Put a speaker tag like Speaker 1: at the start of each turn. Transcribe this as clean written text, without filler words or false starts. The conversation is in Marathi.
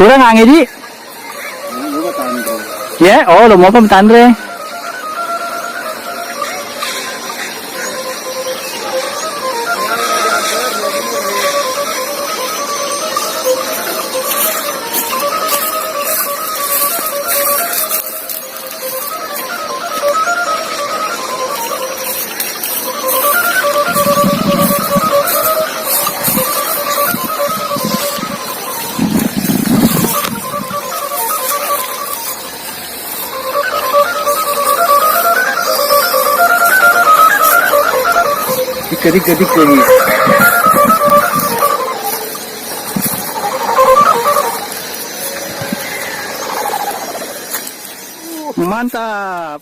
Speaker 1: Kurang angin di. Ya, oh lo mau apa tandre? Dikit lagi. Mantap.